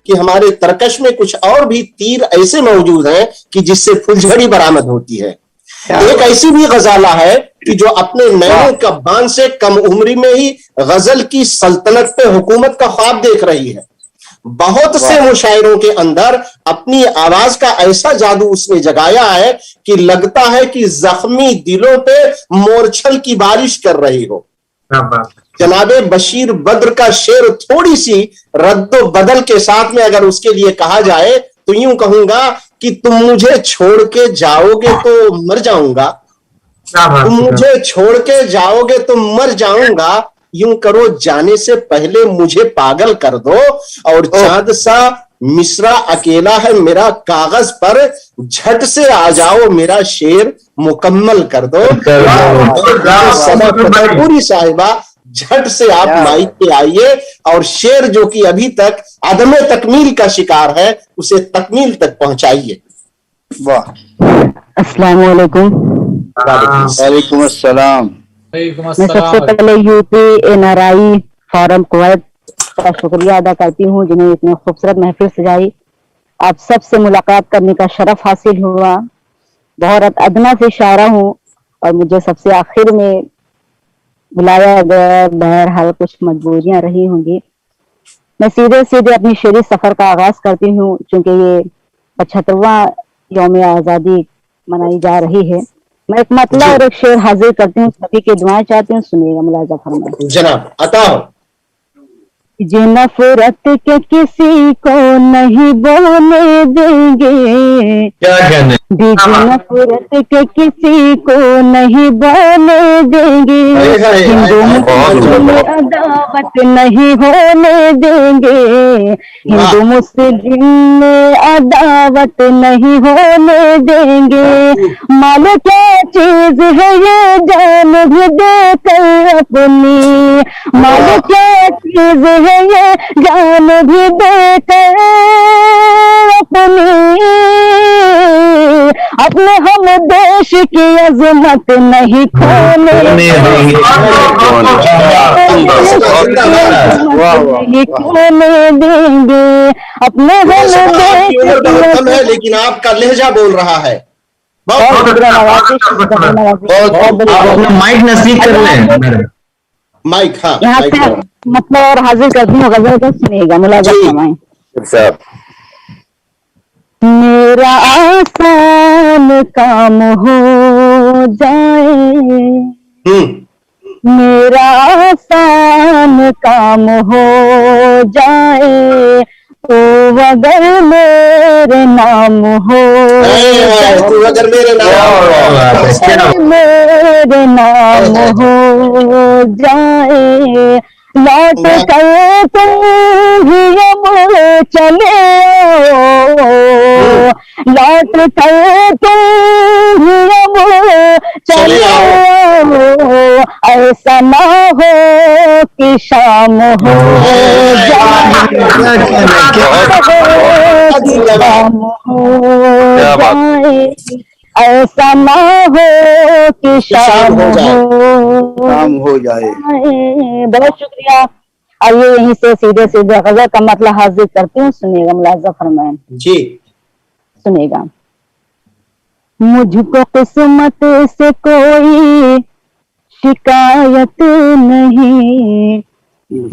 کہ ہمارے ترکش میں کچھ اور بھی تیر ایسے موجود ہیں کہ جس سے فلجھڑی برآمد ہوتی ہے. ایک ایسی بھی غزالہ ہے کہ جو اپنے نینوں کا بان سے کم عمری میں ہی غزل کی سلطنت پہ حکومت کا خواب دیکھ رہی ہے. بہت سے مشاعروں کے اندر اپنی آواز کا ایسا جادو اس نے جگایا ہے کہ لگتا ہے کہ زخمی دلوں پہ مورچھل کی بارش کر رہی ہو. جناب بشیر بدر کا شعر تھوڑی سی رد و بدل کے ساتھ میں اگر اس کے لیے کہا جائے تو یوں کہوں گا کہ تم مجھے چھوڑ کے جاؤ گے تو مر جاؤں گا, تم مجھے چھوڑ کے جاؤ گے تو مر جاؤں گا, یوں کرو جانے سے پہلے مجھے پاگل کر دو, اور چاند سا مصرع اکیلا ہے میرا کاغذ پر, جھٹ سے آ جاؤ میرا شعر مکمل کر دو. پوری صاحبہ جھٹ سے آپ مائک پہ آئیے اور شعر جو کہ ابھی تک عدم تکمیل کا شکار ہے اسے تکمیل تک پہنچائیے. واہ, السلام علیکم. وعلیکم السلام. میں سب سے پہلے U P N R I forum Kuwait کا شکریہ ادا کرتی ہوں جنہیں اتنے خوبصورت محفل سجائی. آپ سب سے ملاقات کرنے کا شرف حاصل ہوا. بہت ادنا سے شاعرہ ہوں اور مجھے سب سے آخر میں بلایا گیا, بہرحال کچھ مجبوریاں رہی ہوں گی. میں سیدھے اپنی شعری سفر کا آغاز کرتی ہوں چونکہ یہ 75واں یوم آزادی منائی جا رہی ہے. میں ایک مطلع اور ایک شعر حاضر کرتی ہوں, سبھی کی دعائیں چاہتی ہوں, سنیے گا ملاحظہ فرمائیں. جناب عطا ہو. جو نفرت کے کسی کو نہیں بولنے دیں گے, جو نفرت کے کسی کو نہیں بولنے دیں گے, ہندو مسلم میں عداوت نہیں ہونے دیں گے, ہندو مسلم میں عداوت نہیں ہونے دیں گے. مال کیا چیز ہے یہ جان بھی دے کر اپنی, مال کیا چیز ہے یہ جان بھی دے کر اپنی, اپنے ہم دیش کی عظمت نہیں کھونے دیں گے, اپنے ہم دیش ہے لیکن آپ کا لہجہ بول رہا ہے. مائک نزدیک کر لیں, مائک. ہاں یہاں سے مطلب اور حاضر کرتی ہوں غزل کو, سنیے گا ملاحظہ فرمائیں. میرا آسان کام ہو جائے, میرا آسان کام ہو جائے تو اگر میرے نام ہو, اگر میرے نام ہو جائے, لوٹ کر تم بھی چلے آؤ, لوٹ کر تم بھی چلے آؤ, ایسا نہ ہو کہ شام ہو جائے, شام ہو جائے, ایسا نہ ہو کہ شام ہو جائے. بہت شکریہ. آئیے یہیں سے سیدھے غزل کا مطلب حاضر کرتی ہوں, سنیے گا ملاحظہ فرمائیں. جی سنیے گا. مجھ کو قسمت سے کوئی شکایت نہیں,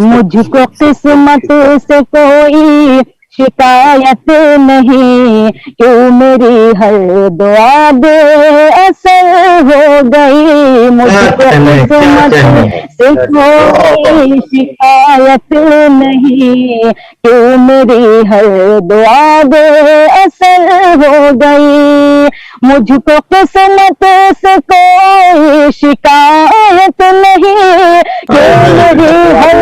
مجھ کو قسمت سے کوئی شکایت نہیں, کیوں میری ہر دعا بے اثر ہو گئی, مجھ کو قسمت سے کوئی شکایت نہیں, کیوں میری ہر دعا بے اثر ہو گئی, مجھ کو قسمت سے کوئی شکایت نہیں, کیوں میری ہر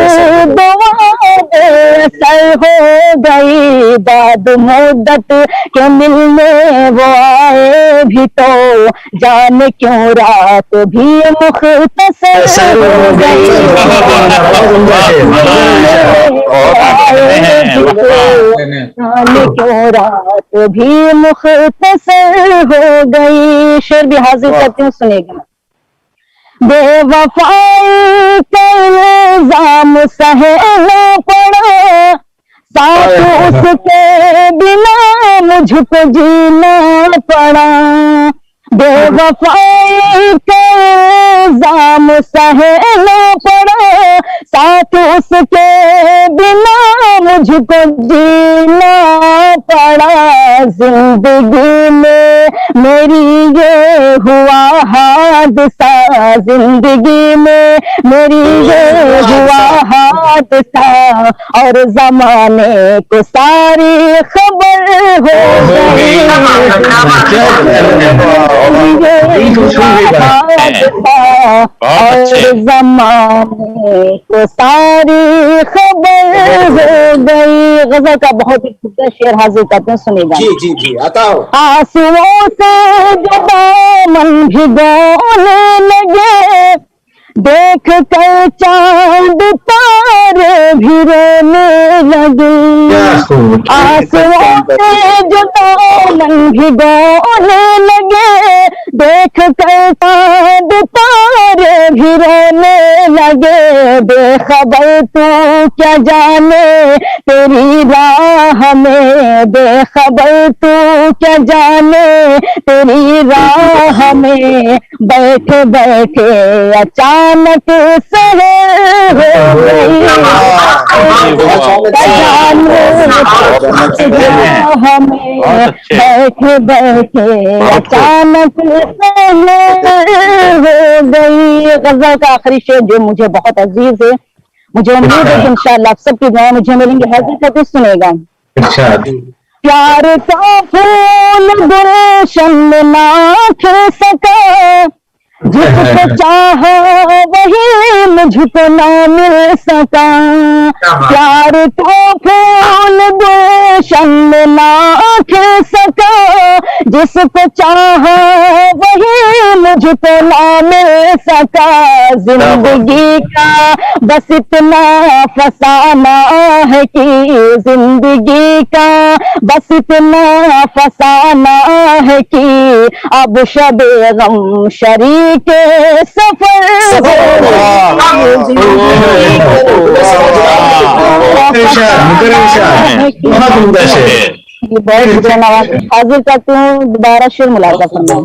دعا بے اثر ہو گئی, بعد مدت کے ملنے وہ آئے بھی تو جان کیوں رات بھی مختصر ہو گئی, جان کیوں رات بھی مختصر ہو گئی. شعر بھی حاضر کرتی ہوں, سنے گا. بے وفائی کا الزام سہنا پڑا, ساتھ اس बिना मुझको जीना पड़ा, बेवफाई का इल्जाम सहना पड़ा, साथ उसके बिना मुझको जीना पड़ा। जिंदगी में मेरी ये हुआ हादसा, जिंदगी में मेरी ये हुआ हादसा, और जमाने को सारी खबर हो गई, और जमाने को सारी खबर हो गई। गजल का बहुत ही खूबसूरत शेर हाजिर करते हैं, सुनेगा। जी जी जी, आता हूँ। आंसुओं से जो दामन भिगोने लगे, देख कर चांद तारे भी रोने लगे। आंसुओं से जो दामन भिगोने लगे, देख कर चांद तारे भी रोने लगे। बेखबर तू क्या जाने तेरी राह में, बेखबर तू क्या जाने तेरी राह में, बैठे बैठे अचानक सहर हो गई, हमें बैठे बैठे अचानक सहर हो गई। गजल का आखिरी शेर जो मुझे बहुत अजीज है, मुझे उम्मीद है कि इंशाअल्लाह आप सबकी दुआ मुझे मिलेंगे। हाजिर करके सुनेगा। प्यार का फूल गुलशन में ना खिल सका, जिसको चाहा वही मुझको ना मिल सका। प्यार का फूल गुलशन में ना खिल सका, जिसको चाहा वही मुझको ना मिल सका। जिंदगी का बस इतना फसाना है कि, जिंदगी का बस इतना फसाना है कि, अब शबे गम शरीक सफर हाजिर करती हूँ। दोबारा शेर मुलाजा फरमाओ।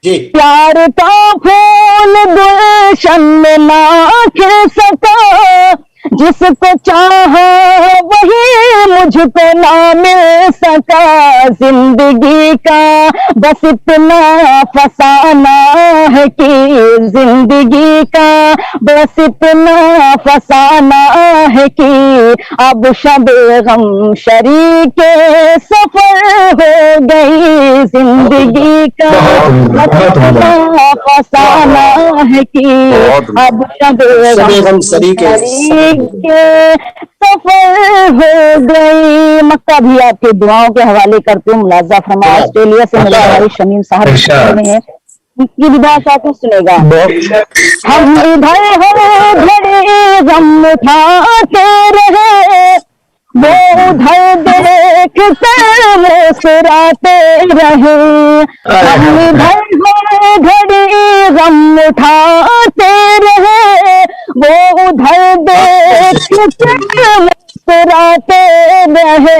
प्यार का फूल गुलशन में ना खिल सका, जिसको चाहा वही मुझको ना मिल सका। जिंदगी का बस इतना फसाना है कि, जिंदगी का बस इतना फसाना है कि, अब शबे गम शरीक सफर हो गई। जिंदगी का बस इतना फसाना है कि, अब शबे गम शरीक सफर हो गई। मक्का भी आपकी दुआओं के हवाले करते हूँ। मुलाजा फरमाया। ऑस्ट्रेलिया से मिले हमारे शमीम साहब हैं, उनकी भी दुआ चाहते हैं, सुनेगा। हम इधर हो घड़ी गम उठाते रहे, वो उधर देख कर मुस्कुराते रहे। हम इधर हो घड़ी गम उठाते रहे, वो उधर देख कर मुस्कुराते रहे।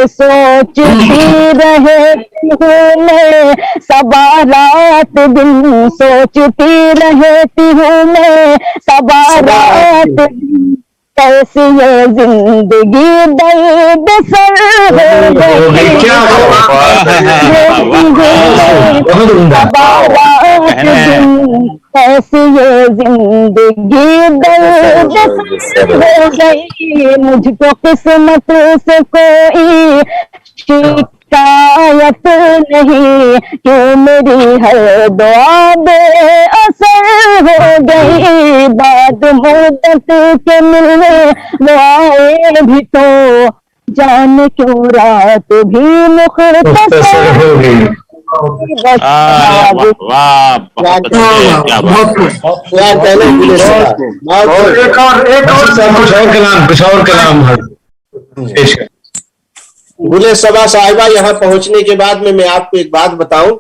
सोचती रहती हूँ मैं सबा रात दिन, सोचती रहती हूँ मैं सबा रात दिन, कैसी ये जिंदगी दर्द सर हो गई। कैसी ये जिंदगी दर्द सर हो गई। मुझको किस्मत से कोई शिकायत नहीं, क्यों मेरी हर दुआ बे असर हो गई। बाद मुद्दत के मिलने वो आए भी तो, जाने क्यों रात भी मुख्तसर हो गई। कुछ और कलाम गुले सबा साहिबा, यहाँ पहुंचने के बाद में मैं आपको एक बात बताऊं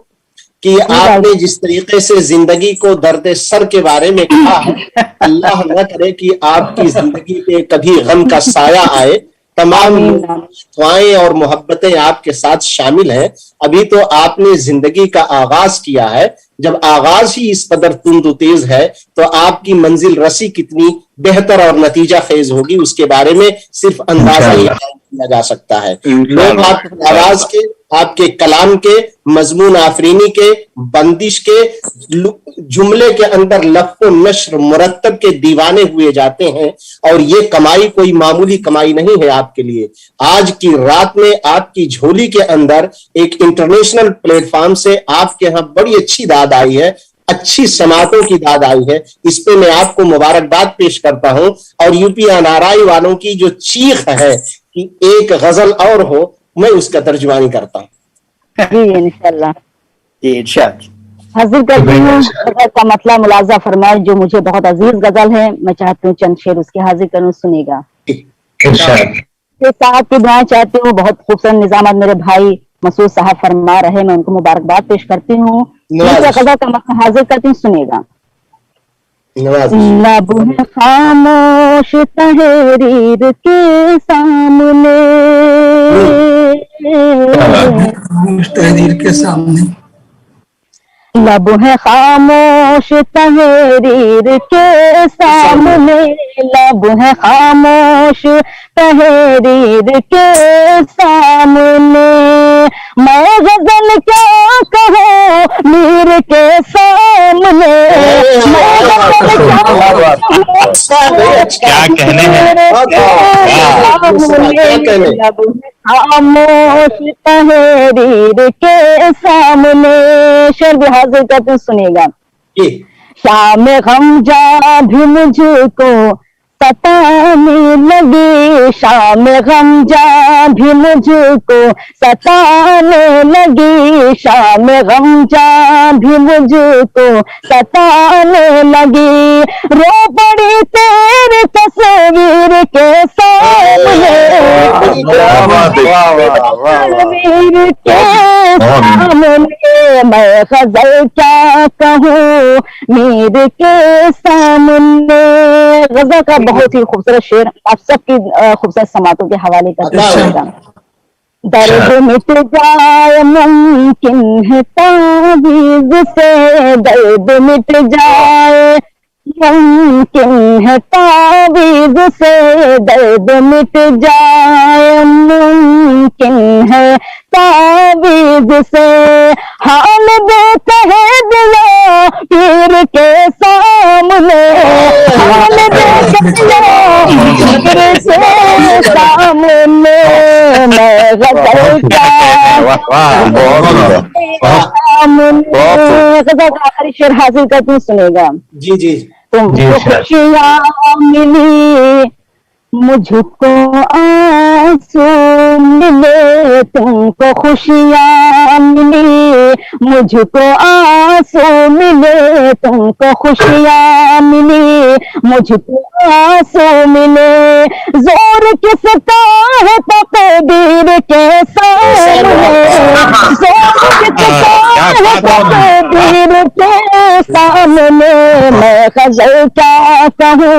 कि आपने जिस तरीके से जिंदगी को दर्द सर के बारे में कहा, अल्लाह न करे कि आपकी जिंदगी पे कभी गम का साया आए, तमाम दुआएं और मोहब्बतें आपके साथ शामिल हैं। अभी तो आपने जिंदगी का आगाज किया है, जब आगाज ही इस कदर तुंद तेज है तो आपकी मंजिल रसी कितनी बेहतर और नतीजा खेज होगी, उसके बारे में सिर्फ अंदाजा ही किया जा सकता है। लोग आपकी आवाज के, आपके कलाम के, मजमून आफरीनी के, बंदिश के, जुमले के अंदर लफ्ज़ नश्र मुरत्तब के दीवाने हुए जाते हैं। और ये कमाई कोई मामूली कमाई नहीं है आपके लिए। आज की रात में आपकी झोली के अंदर एक इंटरनेशनल प्लेटफॉर्म से आपके यहाँ बड़ी अच्छी दाद आई है, अच्छी समातों की दाद आई है। इस पे मैं आपको मुबारकबाद पेश करता हूं। और यूपी एनआरआई वालों की जो चीख है कि एक गजल और हो, मैं उसका तर्जुमानी करता हूँ। जी इंशाल्लाह। जी इरशाद। हाजिर करती हूँ गजल का मतलब मुलाजा फरमाए, जो मुझे बहुत अजीज गजल है। मैं चाहती हूँ चंद शेर उसके हाजिर करूँ, सुनेगा। के साथ की दुआ चाहती हूँ। बहुत खूबसूरत निजामत मेरे भाई मसूद साहब फरमा रहे, मैं उनको मुबारकबाद पेश करती हूँ। गजल का मतलब हाजिर करती हूँ, सुनेगा। लब है खामोश तहरीर के सामने, तहरीर के सामने, लब है खामोश तहरीर के सामने, लब है खामोश तहरीर के सामने। मैं गजल क्या कहूँ मीर के सामने, मैं गजल क्या कहने हैं, लब है खामोश तहरीर के सामने। शेर भी हाजिर करते सुनेगा। शाम गम जा भी मुझको सताने लगी, शाम गम जा भी मुझको सताने लगी, शाम गम जा भी मुझको सताने लगी। रो पड़ी तेरी तस्वीर के सामने, तस्वीर के सामने। मैं गजल क्या कहूँ मीर के सामने। गजल का बहुत ही खूबसूरत शेर आप सबकी खूबसूरत समातों के हवाले करते। दर्द मिट जाए मुमकिन है तावीज़ से, दर्द मिट जाए मुमकिन है तावीज़ से, दर्द मिट जाए मुमकिन है तावीज़ से। हाल देते हैं दिला पीर के सामने, हाल देते हैं पीर के सामने। मैं गजल का गजल का आखिरी शेर हाजिर करती हूँ, सुनेगा। जी जी। तुमको खुशियाँ मिली मुझको आंसू मिले, तुमको खुशियाँ मिली मुझको आंसू मिले, तुमको खुशियाँ मिली मुझको आंसू मिले। जोर किसका है तकदीर के सामने, जोर किसका है तकदीर के सामने। मैं गजल क्या कहूँ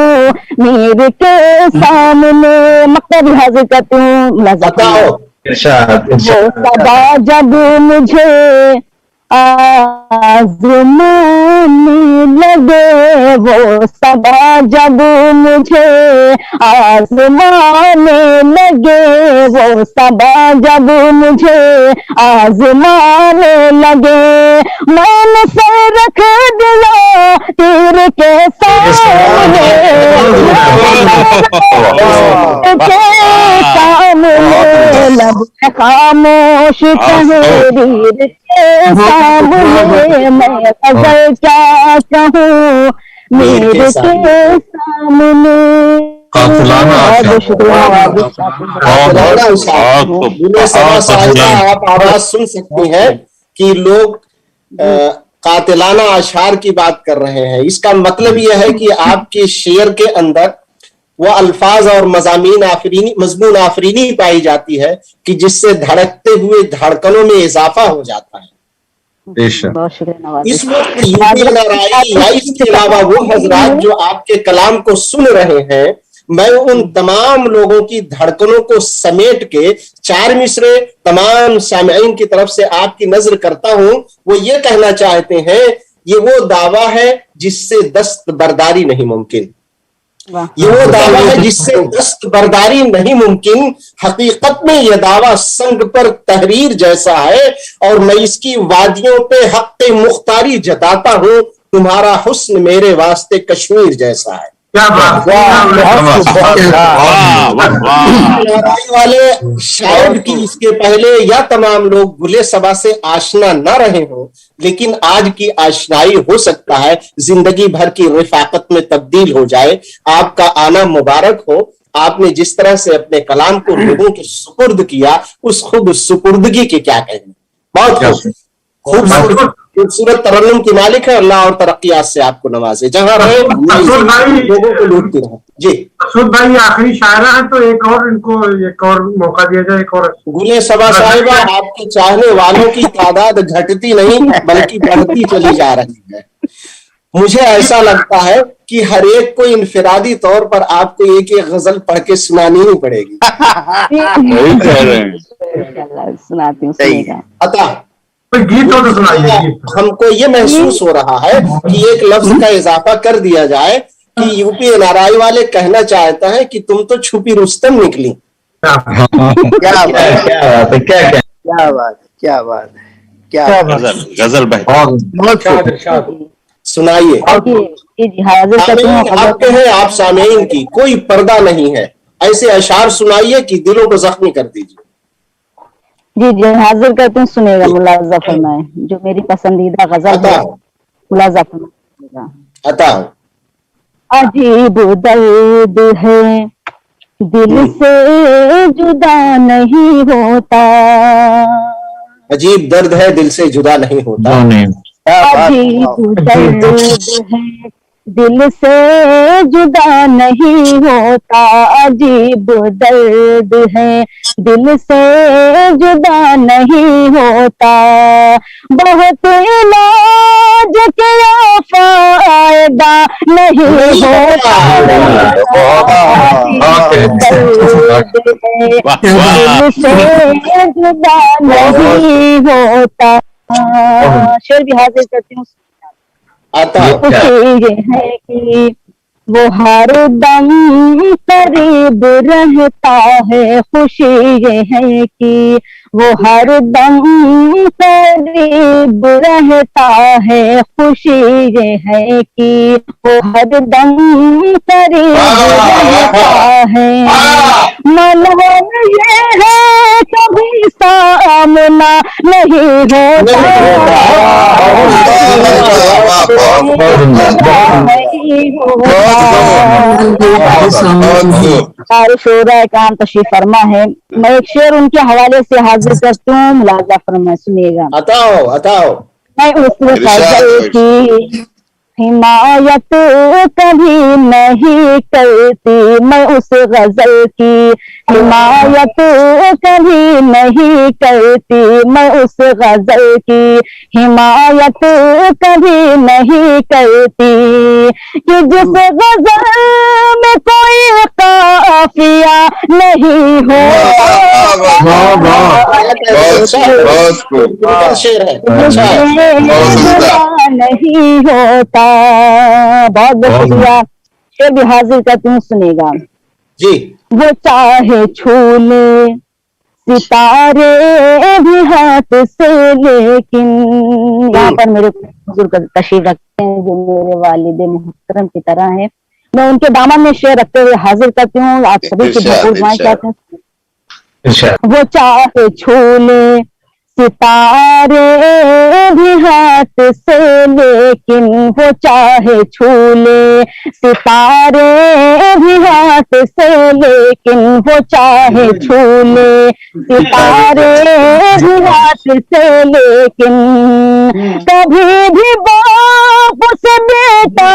मीर के सामने। मकतब हाजिर करती हूँ। वो सदा जब मुझे आज़माने लगे, वो सदा जब मुझे आज़माने लगे, वो सदा जब मुझे आज़माने लगे। मैंने सर रख दिया तीर के सामने, लब खामोश तहरीर के सामने। मैं गजल क्या कहूँ मेरे के सामने। आप आवाज सुन सकती हैं कि लोग कातिलाना अशार की बात कर रहे हैं। इसका मतलब यह है कि आपके शेर के अंदर वो अल्फाज और मजमून आफरीनी पाई जाती है कि जिससे धड़कते हुए धड़कनों में इजाफा हो जाता है। इस वक्त यूपी एनआरआई लाइव के अलावा वो हजरात जो आपके कलाम को सुन रहे हैं, मैं उन तमाम लोगों की धड़कनों को समेट के 4 मिसरे तमाम सामईन की तरफ से आपकी नजर करता हूं। वो ये कहना चाहते हैं, ये वो दावा है जिससे दस्तबरदारी नहीं मुमकिन, ये वो दावा है जिससे दस्तबरदारी नहीं मुमकिन। हकीकत में यह दावा संग पर तहरीर जैसा है और मैं इसकी वादियों पे हक़ मुख्तारी जताता हूं। तुम्हारा हुस्न मेरे वास्ते कश्मीर जैसा है। क्या बात, वाले शायद कि इसके पहले या तमाम लोग बुले सबा से आशना न रहे हो, लेकिन आज की आशनाई हो सकता है जिंदगी भर की रिफाकत में तब्दील हो जाए। आपका आना मुबारक हो। आपने जिस तरह से अपने कलाम को लोगों के सुपुर्द किया, उस खुद सुपुर्दगी के क्या कहने। बहुत खूबसूरत तरन्नुम की मालिक है अल्लाह, और तरक्कियात से आपको नवाजे। जहां रहे लोगों को लूटती रहे। जी मसूद भाई आखिरी शायरा है, तो एक और मौका दिया जाए। एक और गुले सबा साहिबा, आपके चाहने वालों की तादाद घटती नहीं बल्कि बढ़ती चली जा रही है। मुझे ऐसा लगता है कि हर एक को इनफिरादी तौर पर आपको एक एक गजल पढ़ के सुनानी ही पड़ेगी। सुनाती हूँ। अतः गीत तो सुनाइए। हमको ये महसूस हो रहा है कि एक लफ्ज का इजाफा कर दिया जाए कि यूपी एनआरआई वाले कहना चाहता है कि तुम तो छुपी रुस्तम निकली। क्या बात है, क्या बात है, क्या गजल सुनाइए। आपके हैं आप सामईन की कोई पर्दा नहीं है, ऐसे अशार सुनाइए कि दिलों को जख्मी कर दीजिए। जी जी हाजिर करते हैं, सुनेगा। मुलाजा फरमाए जो मेरी पसंदीदा गजल है, मुलाजा फरमाएगा। अता अजीब दर्द है दिल से जुदा नहीं होता, अजीब दर्द है दिल से जुदा नहीं होता। अजीब दर्द है दिल से जुदा नहीं होता, अजीब दर्द है दिल से जुदा नहीं होता। बहुत इलाज किया फायदा नहीं होता, दिल से जुदा नहीं होता। शेर भी हाजिर करती हूँ। खुशी ये है कि वो हर दम करीब रहता है, खुशी ये है कि वो हर दम करीब रहता है, खुशी ये है कि वो हर दम करीब रहता है। मलहम ये है कभी सामना नहीं होता, शोरा काम तशरीफ फरमा है। मैं एक शेर उनके हवाले से हाजिर करती हूँ, मुलाजा फरमा सुनिएगा। अताओ अताओ। मैं उस गजल की हिमायत कभी नहीं करती, मैं उस गजल की हिमायत कभी नहीं करती, मैं उस गजल की हिमायत कभी नहीं करती, कि जिस गजल में कोई काफिया नहीं हो। नहीं होता। बहुत बहुत शुक्रिया। शेर भी हाजिर करती हूँ, सुनेगा जी। वो चाहे छू ले सितारे भी हाथ से, लेकिन यहाँ पर मेरे बुजुर्ग तशरीफ रखते हैं जो मेरे वालिद मुहतरम की तरह है। मैं उनके दामन में शेर रखते हुए हाजिर करती हूँ। आप सभी की भरपूर दुआएं चाहते हैं। वो चाहे छू ले सितारे भी हाथ से, लेकिन वो चाहे छू ले सितारे भी हाथ से, लेकिन वो चाहे छू ले सितारे भी हाथ से, लेकिन कभी भी बाप से बेटा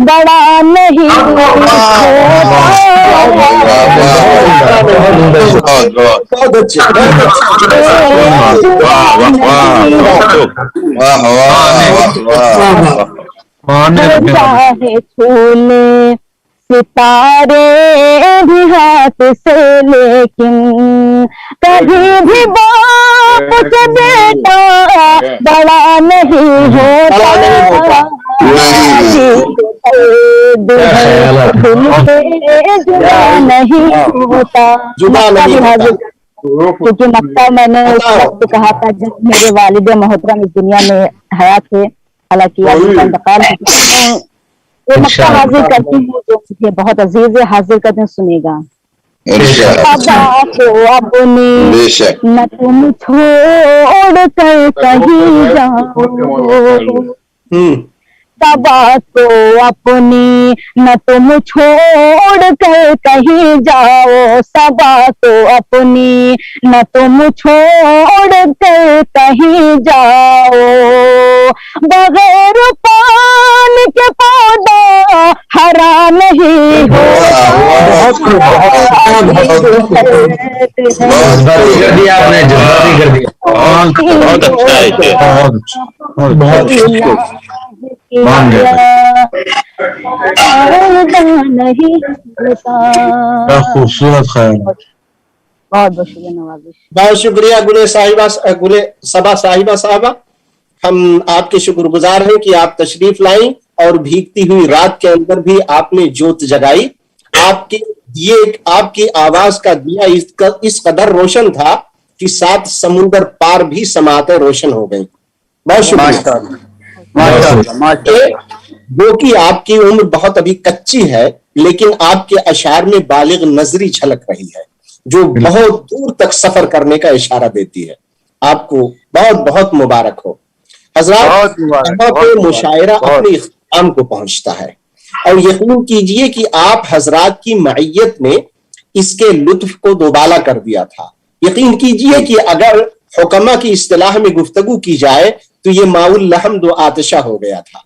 बड़ा नहीं चाहे छूले सितारे भी हाथ से, लेकिन कभी भी बाप से बेटा बड़ा नहीं होता। दिल जुदा नहीं होता। क्योंकि मक्का मैंने उस वक्त कहा था जब मेरे वालिद मोहतरम इस दुनिया में हयात थे, हालांकि अब उनका इंतकाल हो चुका है। ये मक्का हाजिर करती हूँ जो मुझे बहुत अजीज है, हाजिर कर दें, सुनेगा। तो अपनी न तुम छोड़ कर कहीं जाओ, सबा तो अपनी न तुम छोड़ कर कहीं जाओ, सबा तो अपनी न तुम छोड़ कर कहीं जाओ। बगैर पानी के पौधा हरा नहीं होता। खूबसूरत ख्याल। बहुत बहुत शुक्रिया नवाजिश। बहुत शुक्रिया गुले सबा साहिबा। हम आपके शुक्रगुजार हैं कि आप तशरीफ लाई और भीगती हुई रात के अंदर भी आपने जोत जगाई। आपकी आवाज का दिया इस कदर रोशन था कि 7 समुंदर पार भी समाते रोशन हो गई। बहुत शुक्रिया। जो कि आपकी उम्र बहुत अभी कच्ची है, लेकिन आपके अशार में बालिग नजरी झलक रही है जो बहुत दूर तक सफर करने का इशारा देती है। आपको बहुत बहुत मुबारक हो हजरात। मुशायरा अपने इख्तिताम को पहुंचता है और यकीन कीजिए कि आप हजरात की मईयत ने इसके लुत्फ को दोबाला कर दिया था। यकीन कीजिए कि अगर हुक्मा की इस्तिलाह में गुफ्तगू की जाए तो ये माउल लहम दो आतिशा हो गया था।